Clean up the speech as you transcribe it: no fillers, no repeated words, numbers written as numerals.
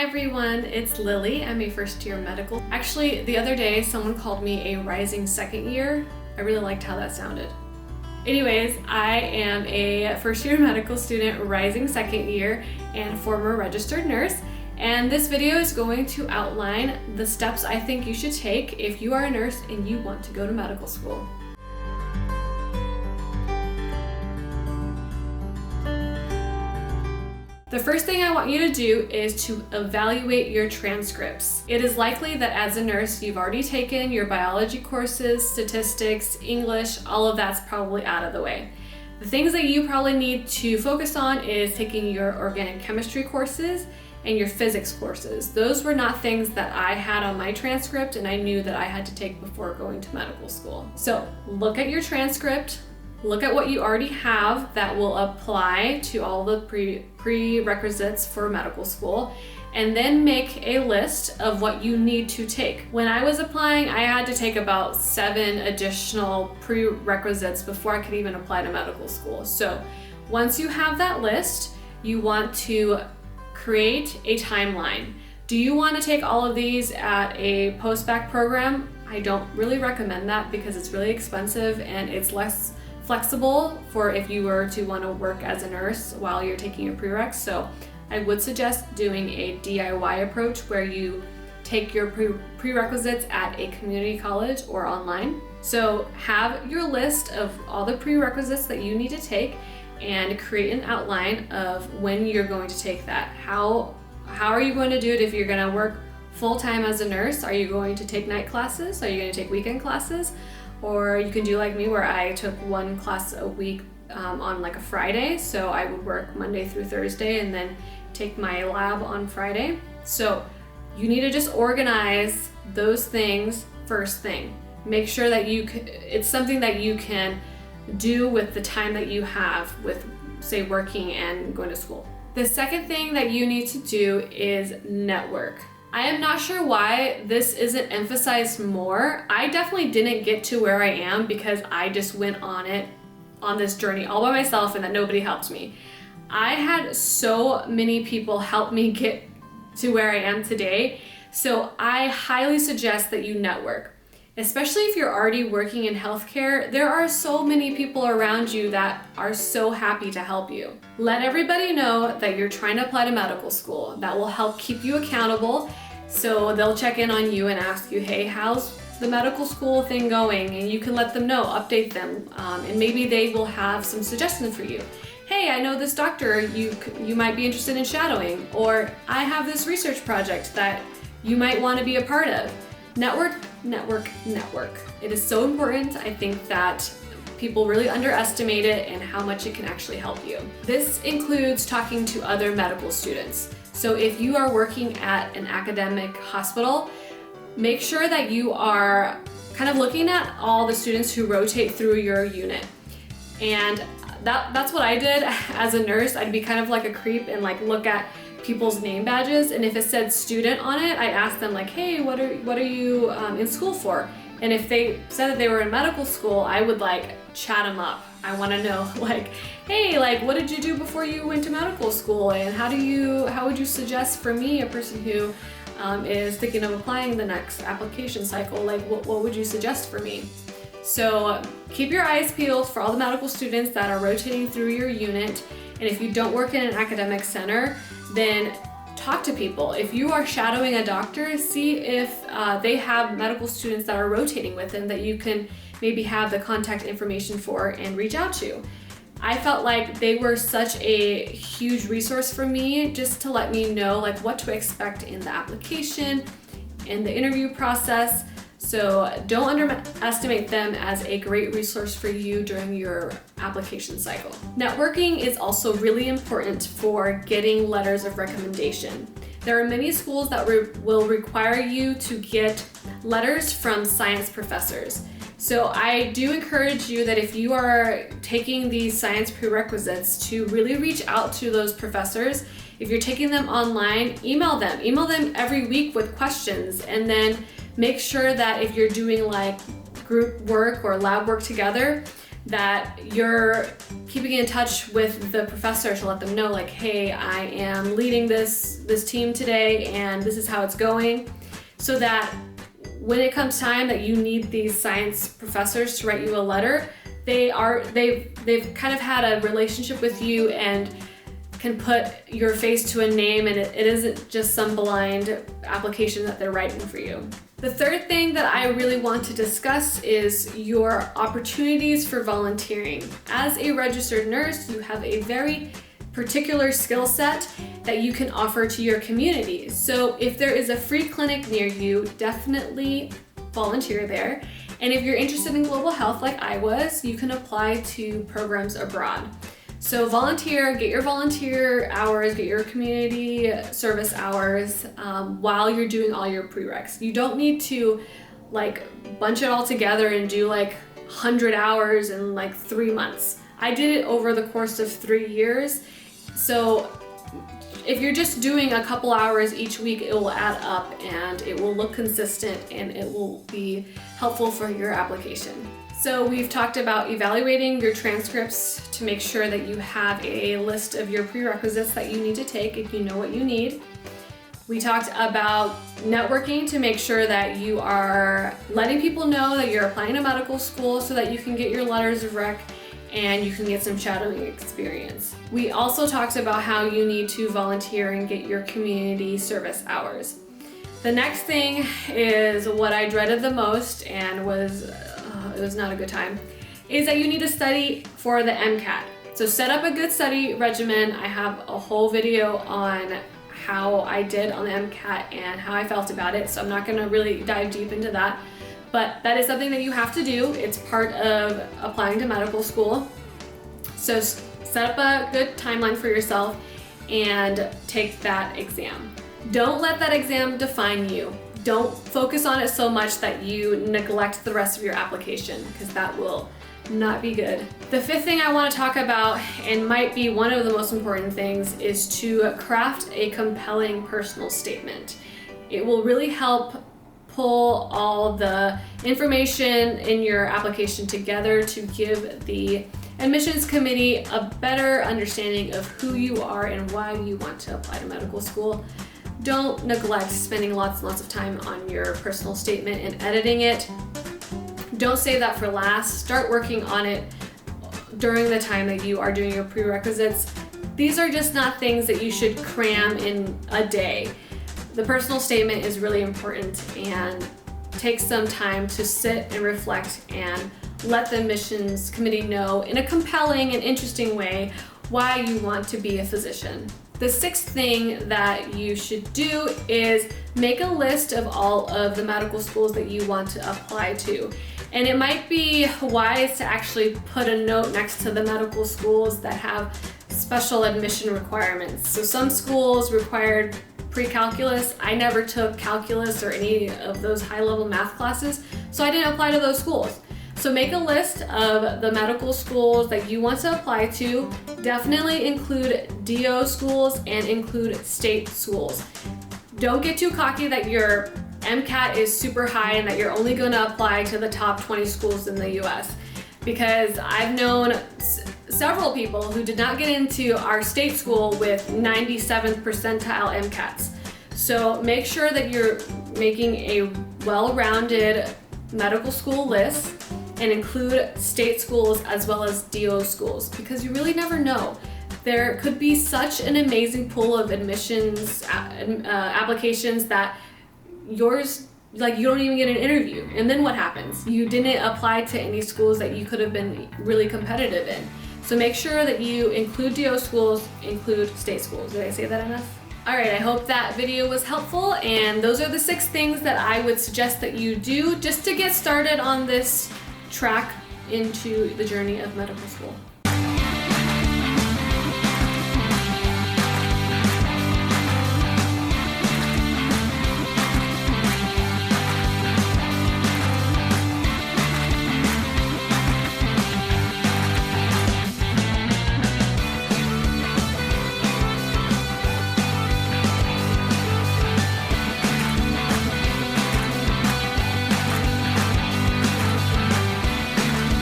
everyone, it's Lily. I'm a first year medical. Actually, the other day someone called me a rising second year. I really liked how that sounded. Anyways, I am a first year medical student, rising second year, and former registered nurse. And this video is going to outline the steps I think you should take if you are a nurse and you want to go to medical school. The first thing I want you to do is to evaluate your transcripts. It is likely that as a nurse, you've already taken your biology courses, statistics, English, all of that's probably out of the way. The things that you probably need to focus on is taking your organic chemistry courses and your physics courses. Those were not things that I had on my transcript and I knew that I had to take before going to medical school. So look at your transcript. Look at what you already have that will apply to all the prerequisites for medical school, and then make a list of what you need to take. When I was applying, I had to take about 7 additional prerequisites before I could even apply to medical school. So once you have that list, you want to create a timeline. Do you want to take all of these at a post-bac program? I don't really recommend that because it's really expensive and it's less flexible for if you were to want to work as a nurse while you're taking your prereqs. So I would suggest doing a DIY approach where you take your prerequisites at a community college or online. So have your list of all the prerequisites that you need to take and create an outline of when you're going to take that. How are you going to do it if you're going to work full-time as a nurse? Are you going to take night classes? Are you going to take weekend classes? Or you can do like me where I took 1 class a week on like a Friday. So I would work Monday through Thursday and then take my lab on Friday. So you need to just organize those things first thing. Make sure that it's something that you can do with the time that you have with, say, working and going to school. The second thing that you need to do is network. I am not sure why this isn't emphasized more. I definitely didn't get to where I am because I just went on this journey all by myself and that nobody helped me. I had so many people help me get to where I am today. So I highly suggest that you network. Especially if you're already working in healthcare, there are so many people around you that are so happy to help you. Let everybody know that you're trying to apply to medical school. That will help keep you accountable. So they'll check in on you and ask you, hey, how's the medical school thing going? And you can let them know, update them, and maybe they will have some suggestions for you. Hey, I know this doctor you might be interested in shadowing, or I have this research project that you might want to be a part of. Network, network, network. It is so important. I think that people really underestimate it and how much it can actually help you. This includes talking to other medical students. So if you are working at an academic hospital, make sure that you are kind of looking at all the students who rotate through your unit. And that's what I did as a nurse. I'd be kind of like a creep and like look at people's name badges, and if it said student on it, I'd ask them like, hey, what are you in school for? And if they said that they were in medical school, I would like chat them up. I want to know like, hey, like what did you do before you went to medical school, and how would you suggest for me, a person who is thinking of applying the next application cycle, like what would you suggest for me? So keep your eyes peeled for all the medical students that are rotating through your unit. And if you don't work in an academic center, then talk to people. If you are shadowing a doctor, see if they have medical students that are rotating with them that you can maybe have the contact information for and reach out to. I felt like they were such a huge resource for me just to let me know like what to expect in the application, in the interview process. So don't underestimate them as a great resource for you during your application cycle. Networking is also really important for getting letters of recommendation. There are many schools that will require you to get letters from science professors. So I do encourage you that if you are taking these science prerequisites to really reach out to those professors. If you're taking them online, email them every week with questions, and then make sure that if you're doing like group work or lab work together, that you're keeping in touch with the professor to let them know, like, hey, I am leading this team today and this is how it's going, so that when it comes time that you need these science professors to write you a letter, they've kind of had a relationship with you and can put your face to a name, and it isn't just some blind application that they're writing for you. The third thing that I really want to discuss is your opportunities for volunteering. As a registered nurse, you have a very particular skill set that you can offer to your community. So if there is a free clinic near you, definitely volunteer there. And if you're interested in global health like I was, you can apply to programs abroad. So volunteer, get your volunteer hours, get your community service hours while you're doing all your prereqs. You don't need to like bunch it all together and do like 100 hours in like 3 months. I did it over the course of 3 years. So if you're just doing a couple hours each week, it will add up and it will look consistent and it will be helpful for your application. So we've talked about evaluating your transcripts to make sure that you have a list of your prerequisites that you need to take if you know what you need. We talked about networking to make sure that you are letting people know that you're applying to medical school so that you can get your letters of rec and you can get some shadowing experience. We also talked about how you need to volunteer and get your community service hours. The next thing is what I dreaded the most and it was not a good time, is that you need to study for the MCAT. So set up a good study regimen. I have a whole video on how I did on the MCAT and how I felt about it, so I'm not gonna really dive deep into that. But that is something that you have to do. It's part of applying to medical school. So set up a good timeline for yourself and take that exam. Don't let that exam define you. Don't focus on it so much that you neglect the rest of your application, because that will not be good. The fifth thing I want to talk about, and might be one of the most important things, is to craft a compelling personal statement. It will really help pull all the information in your application together to give the admissions committee a better understanding of who you are and why you want to apply to medical school. Don't neglect spending lots and lots of time on your personal statement and editing it. Don't save that for last. Start working on it during the time that you are doing your prerequisites. These are just not things that you should cram in a day. The personal statement is really important, and take some time to sit and reflect and let the admissions committee know in a compelling and interesting way why you want to be a physician. The sixth thing that you should do is make a list of all of the medical schools that you want to apply to. And it might be wise to actually put a note next to the medical schools that have special admission requirements. So some schools required pre-calculus. I never took calculus or any of those high-level math classes, so I didn't apply to those schools. So make a list of the medical schools that you want to apply to. Definitely include DO schools and include state schools. Don't get too cocky that your MCAT is super high and that you're only going to apply to the top 20 schools in the US. Because I've known several people who did not get into our state school with 97th percentile MCATs. So make sure that you're making a well-rounded medical school list and include state schools as well as DO schools, because you really never know. There could be such an amazing pool of admissions applications that yours, like, you don't even get an interview, and then what happens? You didn't apply to any schools that you could have been really competitive in. So make sure that you include DO schools, include state schools. Did I say that enough? All right, I hope that video was helpful, and those are the 6 things that I would suggest that you do just to get started on this track into the journey of medical school.